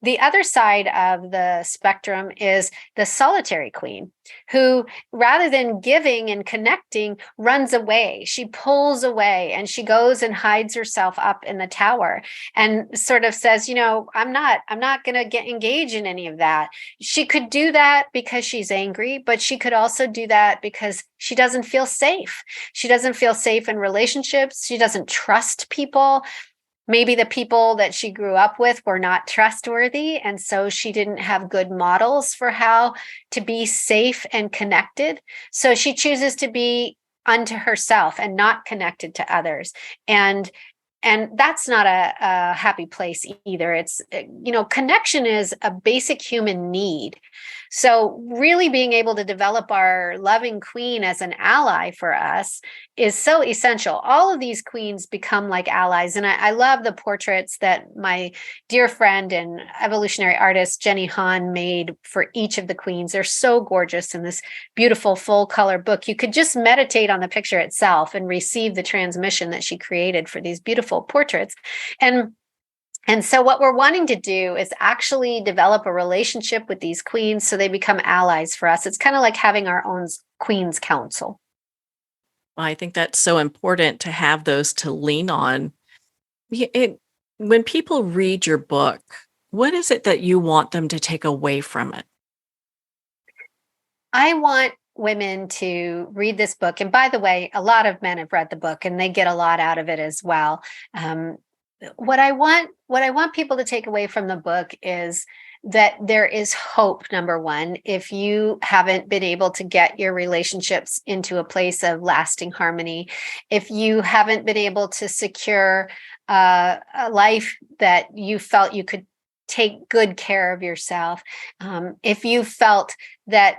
The other side of the spectrum is the solitary queen, who rather than giving and connecting, runs away. She pulls away and she goes and hides herself up in the tower and sort of says, I'm not going to engage in any of that. She could do that because she's angry, but she could also do that because she doesn't feel safe. She doesn't feel safe in relationships. She doesn't trust people. Maybe the people that she grew up with were not trustworthy, and so she didn't have good models for how to be safe and connected. So she chooses to be unto herself and not connected to others. And that's not a happy place either. It's, connection is a basic human need. So really being able to develop our loving queen as an ally for us is so essential. All of these queens become like allies. And I love the portraits that my dear friend and evolutionary artist, Jenny Han, made for each of the queens. They're so gorgeous in this beautiful full color book. You could just meditate on the picture itself and receive the transmission that she created for these beautiful portraits. And so what we're wanting to do is actually develop a relationship with these queens so they become allies for us. It's kind of like having our own Queen's Council. I think that's so important to have those to lean on. When people read your book, what is it that you want them to take away from it? I want women to read this book. And by the way, a lot of men have read the book and they get a lot out of it as well. What I want people to take away from the book is that there is hope, number one, if you haven't been able to get your relationships into a place of lasting harmony, if you haven't been able to secure a life that you felt you could take good care of yourself, if you felt that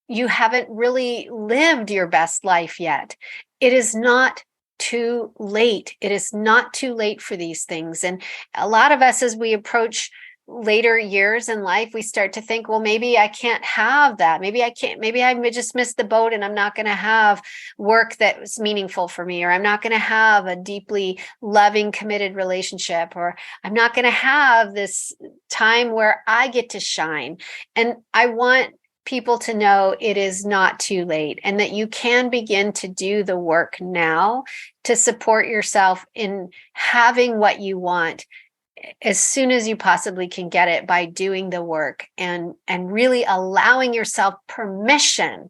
you haven't really lived your best life yet, it is not too late. It is not too late for these things. And a lot of us, as we approach later years in life, we start to think, well, maybe I can't have that. Maybe I can't, maybe I just missed the boat and I'm not going to have work that was meaningful for me, or I'm not going to have a deeply loving, committed relationship, or I'm not going to have this time where I get to shine. And I want people to know it is not too late and that you can begin to do the work now to support yourself in having what you want as soon as you possibly can get it, by doing the work and really allowing yourself permission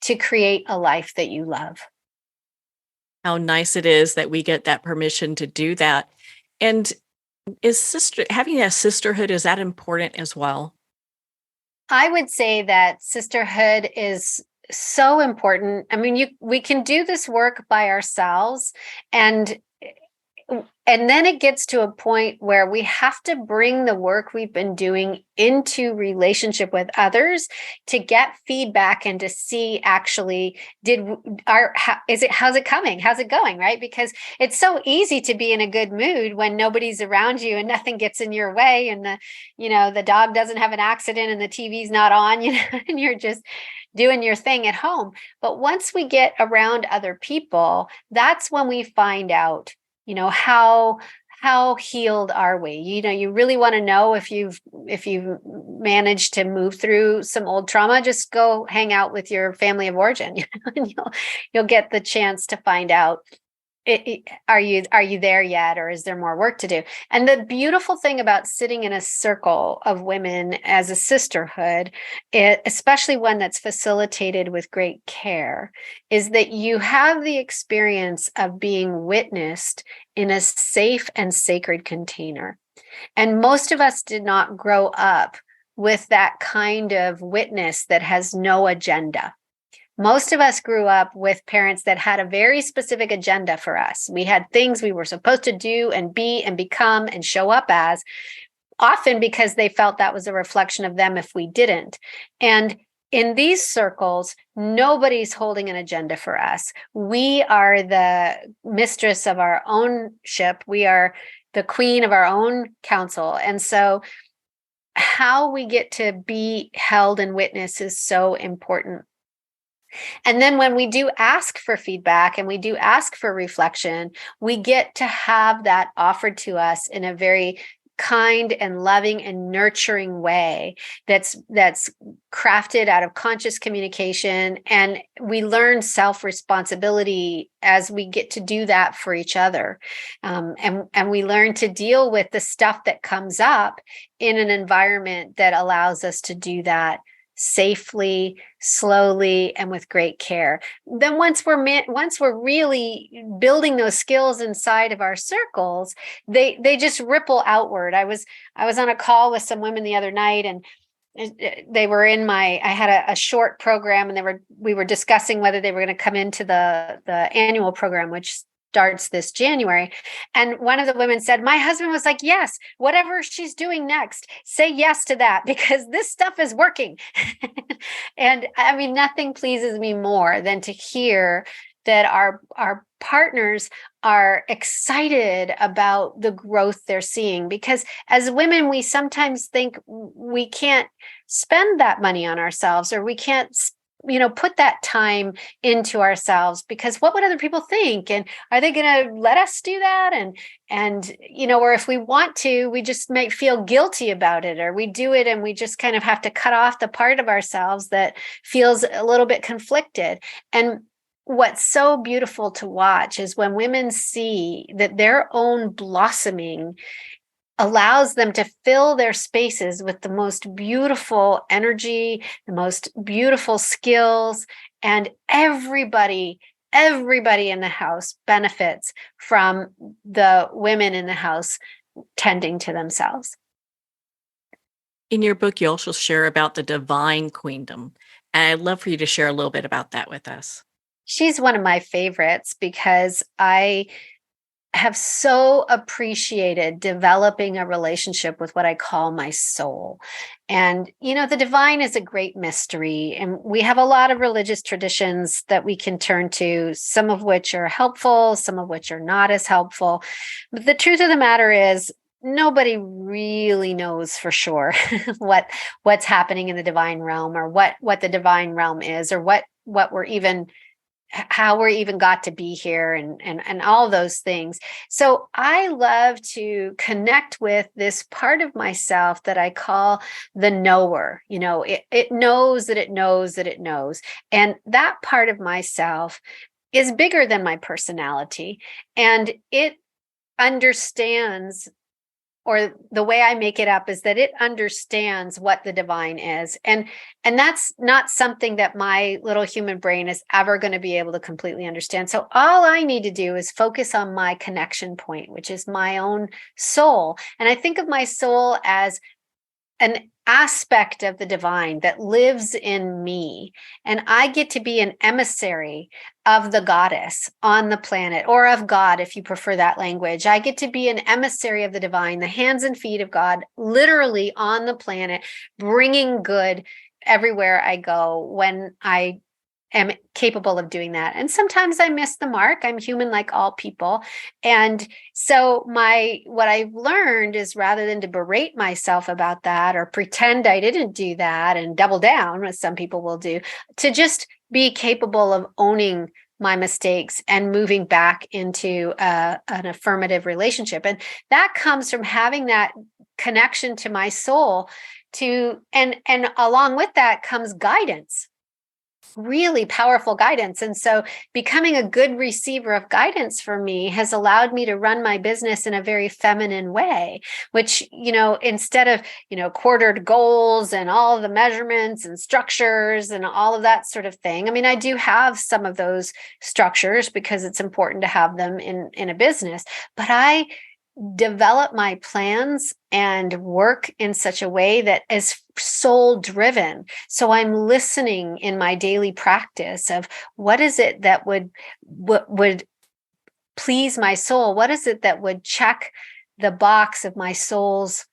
to create a life that you love. How nice it is that we get that permission to do that. And having a sisterhood, is that important as well? I would say that sisterhood is so important. I mean, we can do this work by ourselves, and then it gets to a point where we have to bring the work we've been doing into relationship with others to get feedback and to see actually how's it coming? How's it going? Right? Because it's so easy to be in a good mood when nobody's around you and nothing gets in your way, and the dog doesn't have an accident and the TV's not on, and you're just doing your thing at home. But once we get around other people, that's when we find out, how healed are we? You really want to know if you've managed to move through some old trauma. Just go hang out with your family of origin, and you'll get the chance to find out. Are you there yet, or is there more work to do? And the beautiful thing about sitting in a circle of women as a sisterhood, especially one that's facilitated with great care, is that you have the experience of being witnessed in a safe and sacred container. And most of us did not grow up with that kind of witness that has no agenda. Most of us grew up with parents that had a very specific agenda for us. We had things we were supposed to do and be and become and show up as, often because they felt that was a reflection of them if we didn't. And in these circles, nobody's holding an agenda for us. We are the mistress of our own ship. We are the queen of our own council. And so how we get to be held and witness is so important. And then when we do ask for feedback and we do ask for reflection, we get to have that offered to us in a very kind and loving and nurturing way that's crafted out of conscious communication. And we learn self-responsibility as we get to do that for each other. And we learn to deal with the stuff that comes up in an environment that allows us to do that safely, slowly, and with great care. Then once we're really building those skills inside of our circles, they just ripple outward. I was on a call with some women the other night, and they were I had a short program, and we were discussing whether they were going to come into the annual program, which starts this January. And one of the women said, my husband was like, yes, whatever she's doing next, say yes to that, because this stuff is working. And I mean, nothing pleases me more than to hear that our partners are excited about the growth they're seeing. Because as women, we sometimes think we can't spend that money on ourselves, or we can't put that time into ourselves, because what would other people think? And are they going to let us do that? And or if we want to, we just might feel guilty about it, or we do it and we just kind of have to cut off the part of ourselves that feels a little bit conflicted. And what's so beautiful to watch is when women see that their own blossoming allows them to fill their spaces with the most beautiful energy, the most beautiful skills, and everybody in the house benefits from the women in the house tending to themselves. In your book, you also share about the divine queendom. And I'd love for you to share a little bit about that with us. She's one of my favorites because I have so appreciated developing a relationship with what I call my soul. And, the divine is a great mystery. And we have a lot of religious traditions that we can turn to, some of which are helpful, some of which are not as helpful. But the truth of the matter is, nobody really knows for sure what's happening in the divine realm, or what the divine realm is, or how we're even got to be here, and all those things. So I love to connect with this part of myself that I call the knower. It knows that it knows that it knows. And that part of myself is bigger than my personality, and it understands, or the way I make it up is that it understands what the divine is. And that's not something that my little human brain is ever going to be able to completely understand. So all I need to do is focus on my connection point, which is my own soul. And I think of my soul as an aspect of the divine that lives in me. And I get to be an emissary of the goddess on the planet, or of God, if you prefer that language. I get to be an emissary of the divine, the hands and feet of God, literally on the planet, bringing good everywhere I go when I am capable of doing that. And sometimes I miss the mark. I'm human like all people. And so what I've learned is, rather than to berate myself about that or pretend I didn't do that and double down, as some people will do, to just be capable of owning my mistakes and moving back into an affirmative relationship. And that comes from having that connection to my soul, and along with that comes guidance. Really powerful guidance. And so becoming a good receiver of guidance for me has allowed me to run my business in a very feminine way, which, instead of, quartered goals and all of the measurements and structures and all of that sort of thing. I mean, I do have some of those structures because it's important to have them in a business, but I develop my plans and work in such a way that is soul driven. So I'm listening in my daily practice of what is it that would please my soul? What is it that would check the box of my soul's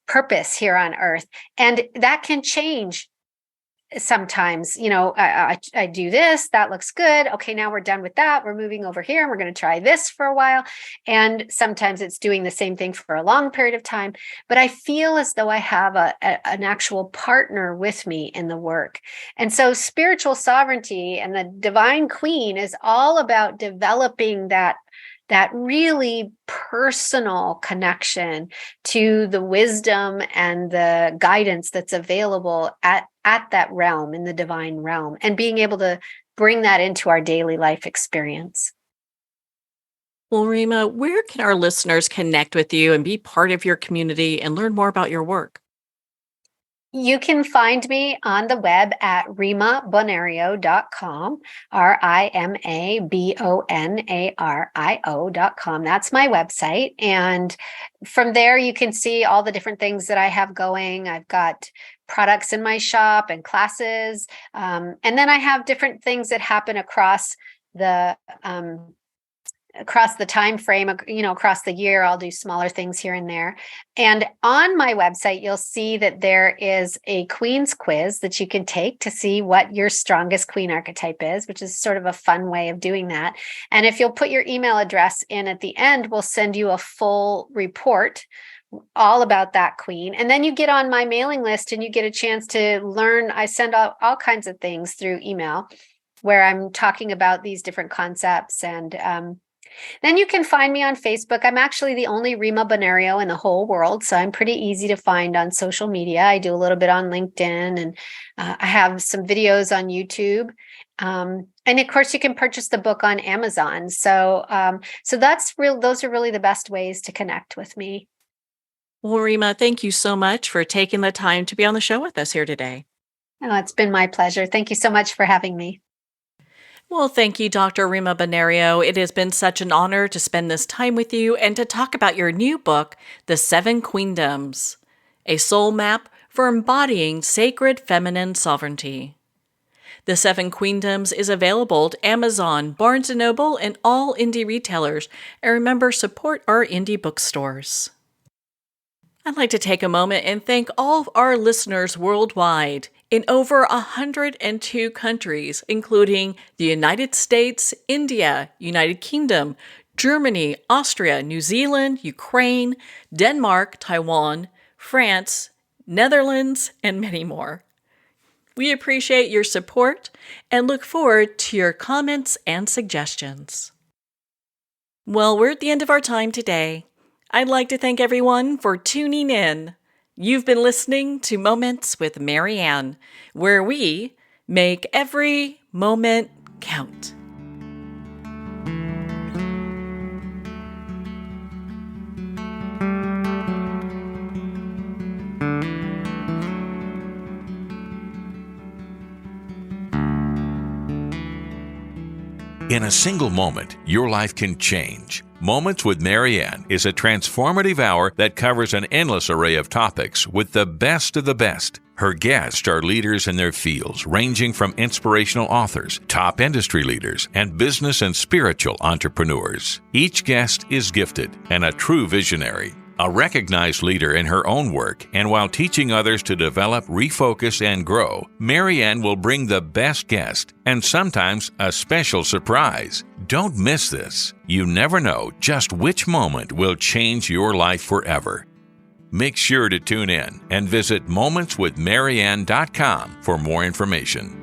purpose here on earth? And that can change. Sometimes, I do this, that looks good. Okay, now we're done with that. We're moving over here and we're going to try this for a while. And sometimes it's doing the same thing for a long period of time. But I feel as though I have an actual partner with me in the work. And so spiritual sovereignty and the divine queen is all about developing that really personal connection to the wisdom and the guidance that's available at that realm, in the divine realm, and being able to bring that into our daily life experience. Well, Rima, where can our listeners connect with you and be part of your community and learn more about your work? You can find me on the web at rimabonario.com, rimabonario.com. That's my website. And from there, you can see all the different things that I have going. I've got products in my shop and classes. And then I have different things that happen across the time frame, across the year. I'll do smaller things here and there. And on my website, you'll see that there is a Queen's quiz that you can take to see what your strongest Queen archetype is, which is sort of a fun way of doing that. And if you'll put your email address in at the end, we'll send you a full report all about that Queen. And then you get on my mailing list and you get a chance to learn. I send out all kinds of things through email where I'm talking about these different concepts. And then you can find me on Facebook. I'm actually the only Rima Bonario in the whole world, so I'm pretty easy to find on social media. I do a little bit on LinkedIn, and I have some videos on YouTube. And of course, you can purchase the book on Amazon. So that's real. Those are really the best ways to connect with me. Well, Rima, thank you so much for taking the time to be on the show with us here today. Oh, it's been my pleasure. Thank you so much for having me. Well, thank you, Dr. Rima Bonario. It has been such an honor to spend this time with you and to talk about your new book, The Seven Queendoms, a soul map for embodying sacred feminine sovereignty. The Seven Queendoms is available at Amazon, Barnes & Noble, and all indie retailers. And remember, support our indie bookstores. I'd like to take a moment and thank all of our listeners worldwide in over 102 countries, including the United States, India, United Kingdom, Germany, Austria, New Zealand, Ukraine, Denmark, Taiwan, France, Netherlands, and many more. We appreciate your support and look forward to your comments and suggestions. Well, we're at the end of our time today. I'd like to thank everyone for tuning in. You've been listening to Moments with Marianne, where we make every moment count. In a single moment, your life can change. Moments with Marianne is a transformative hour that covers an endless array of topics with the best of the best. Her guests are leaders in their fields, ranging from inspirational authors, top industry leaders, and business and spiritual entrepreneurs. Each guest is gifted and a true visionary, a recognized leader in her own work, and while teaching others to develop, refocus, and grow, Marianne will bring the best guest and sometimes a special surprise. Don't miss this. You never know just which moment will change your life forever. Make sure to tune in and visit momentswithmarianne.com for more information.